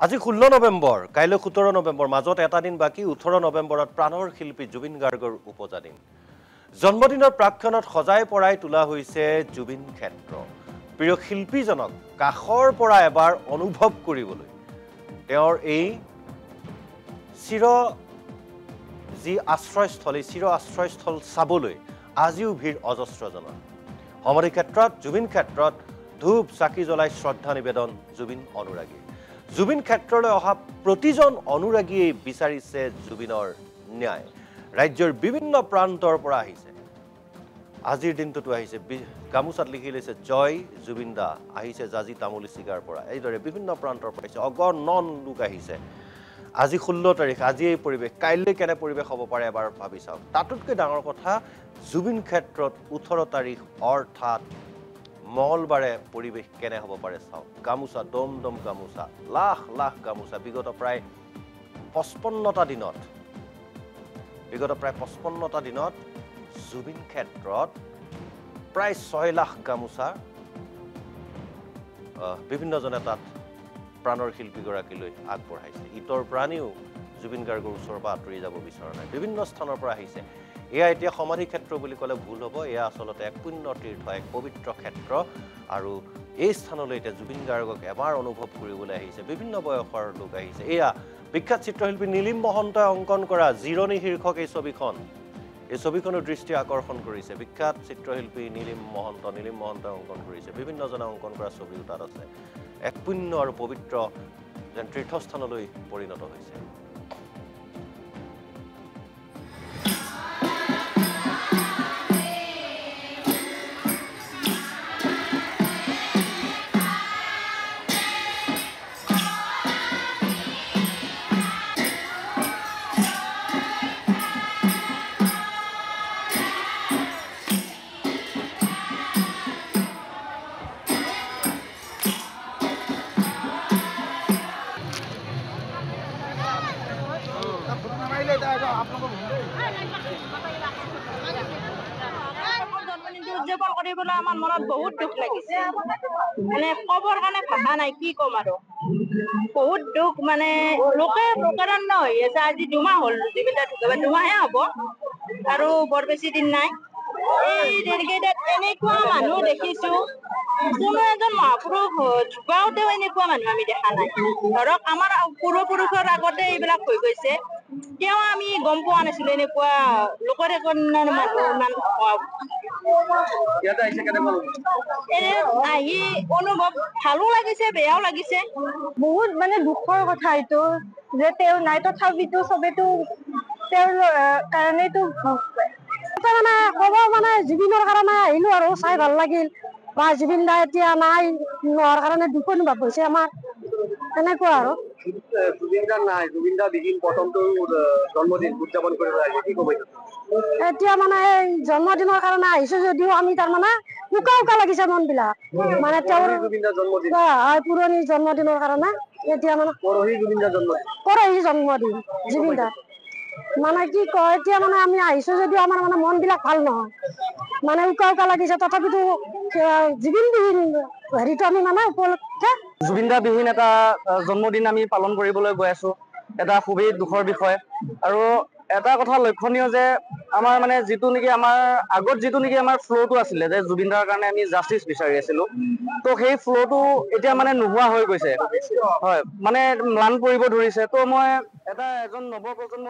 আজি 16 নৱেম্বৰ, কাইলৈ 17 নৱেম্বৰ, মাজত এটা দিন বাকি 18 নৱেম্বৰত প্ৰাণৰ শিল্পী জুবিন গাৰ্গৰ উপজা দিন। জন্মদিনৰ প্ৰাক্ষণত সজাই পৰাই তোলা হৈছে জুবিন ক্ষেত্ৰ। প্ৰিয় শিল্পীজনক কাষৰ পৰা এবাৰ অনুভৱ কৰিবলৈ তেওঁৰ এই চিৰ আশ্ৰয়স্থল চাবলৈ আজিও ভিৰ অজস্ৰজনৰ। সমাধি ক্ষেত্ৰত, জুবিন ক্ষেত্ৰত ধূপ চাকি জ্বলাই শ্ৰদ্ধা নিবেদন জুবিন অনুৰাগী। জুবিন ক্ষেত্ৰলৈ অহা প্ৰতিজন অনুৰাগীয়ে বিচাৰিছে জুবিনৰ ন্যায়। ৰাজ্যৰ বিভিন্ন প্ৰান্তৰ পৰা আহিছে। আজিৰ দিনটোতো আহিছে, গামোচাত লিখি লৈছে জয় জুবিন দা, আহিছে জাজি তামুলী চিগাৰ পৰা। এইদৰে বিভিন্ন প্ৰান্তৰ পৰা আহিছে, অগণন লোক আহিছে। আজি 16 তাৰিখ, আজি এই পৰিৱেশ, কাইলৈ কেনে পৰিৱেশ হ'ব পাৰে এবাৰ ভাবি চাওক। তাতোতকৈ ডাঙৰ কথা, জুবিন ক্ষেত্ৰত 18 তাৰিখ অৰ্থাৎ মঙলবাৰে পৰিৱেশ কেনে হ'ব পাৰে চাওক। গামোচা, দম দম গামোচা, লাখ লাখ গামোচা। বিগত প্ৰায় 55টা দিনত জুবিন ক্ষেত্ৰত প্ৰায় 6 লাখ গামোচা বিভিন্নজনে তাত প্ৰাণৰ শিল্পীগৰাকীলৈ আগবঢ়াইছে। ইতৰ প্ৰাণীও জুবিন গাৰ্গৰ ওচৰৰ পৰা আঁতৰি যাব বিচৰা নাই, বিভিন্ন স্থানৰ পৰা আহিছে। এয়া এতিয়া সমাধি ক্ষেত্ৰ বুলি ক'লে ভুল হ'ব, এয়া আচলতে এক পুণ্য তীৰ্থ, এক পবিত্ৰ ক্ষেত্ৰ। আৰু এই স্থানলৈ এতিয়া জুবিন গাৰ্গক এবাৰ অনুভৱ কৰিবলৈ আহিছে, বিভিন্ন বয়সৰ লোক আহিছে। এয়া বিখ্যাত চিত্ৰশিল্পী নীলিম মহন্তই অংকন কৰা জিৰণি শীৰ্ষক এই ছবিখনো দৃষ্টি আকৰ্ষণ কৰিছে। বিখ্যাত চিত্ৰশিল্পী নীলিম মহন্তই অংকন কৰিছে, বিভিন্নজনে অংকন কৰা ছবিও তাত আছে। এক পুণ্য আৰু পবিত্ৰ যেন তীৰ্থস্থানলৈ পৰিণত হৈছে। উদযাপন কৰিবলৈ আমাৰ মনত বহুত দুখ লাগিছে, মানে কবৰ কাৰণে ভাষা নাই, কি ক'ম আৰু। বহুত দুখ, মানে লোকে প্ৰকাৰণ্য হৈ আছে। আজি 2 মাহ হ'ল, যিবিলাক ঢুকাব 2 মাহে হ'ব আৰু বৰ বেছি দিন নাই। এই দিনকেইটাত এনেকুৱা মানুহ দেখিছো, কোনো এজন মহাপুৰুষ ঢুকাওতেও এনেকুৱা মানুহ আমি দেখা নাই। ধৰক আমাৰ পূৰ্বপুৰুষৰ আগতে এইবিলাক হৈ গৈছে, তেওঁ আমি গম পোৱা নাছিলো এনেকুৱা লোকৰ মানুহ ইমান আহি অনুভৱ ভালো লাগিছে, বেয়াও লাগিছে। বহুত মানে দুখৰ কথা এইটো যে তেওঁ নাই, তথাপিতো চবেতো তেওঁৰ কাৰণেতো মানে ক'ব, মানে জুবিনৰ কাৰণে আহিলো আৰু চাই ভাল লাগিল। বা জুবিন দা এতিয়া নাই, নোহোৱাৰ কাৰণে দুখ অনুভৱ হৈছে আমাৰ, তেনেকুৱা আৰু। জুবিন দা নাই, জুবিন দা বিহীন প্ৰথমটো জন্মদিন উদযাপন কৰিব লাগে, কি ক'ব? এতিয়া মানে জন্মদিনৰ কাৰণে আহিছো যদিও আমি তাৰমানে উকা লাগিছে মন বিলাক, মানে তেওঁৰ পুৰণি জন্মদিনৰ কাৰণে। এতিয়া মানে পৰহি জন্মদিন জুবিন দাৰ, মানে কি কয়, এতিয়া মানে আমি আহিছো যদিও আমাৰ মানে মন বিলাক ভাল নহয়, মানে উকা লাগিছে। তথাপিতো জুবিন বিহীন হেৰিটো আমি মানে উপলক্ষে জুবিন দা বিহীন এটা জন্মদিন আমি পালন কৰিবলৈ গৈ আছো, এটা খুবেই দুখৰ বিষয়। আৰু এটা কথা লক্ষণীয় যে আমাৰ মানে যিটো নেকি আমাৰ আগত আমাৰ ফ্ল'টো আছিলে যে জুবিন দাৰ কাৰণে আমি জাষ্টিচ বিচাৰি আছিলো, তো সেই ফ্ল'টো এতিয়া মানে নোহোৱা হৈ গৈছে। হয়, মানে ম্লান পৰিব ধৰিছে। তো মই এজন নৱপ্ৰজন্ম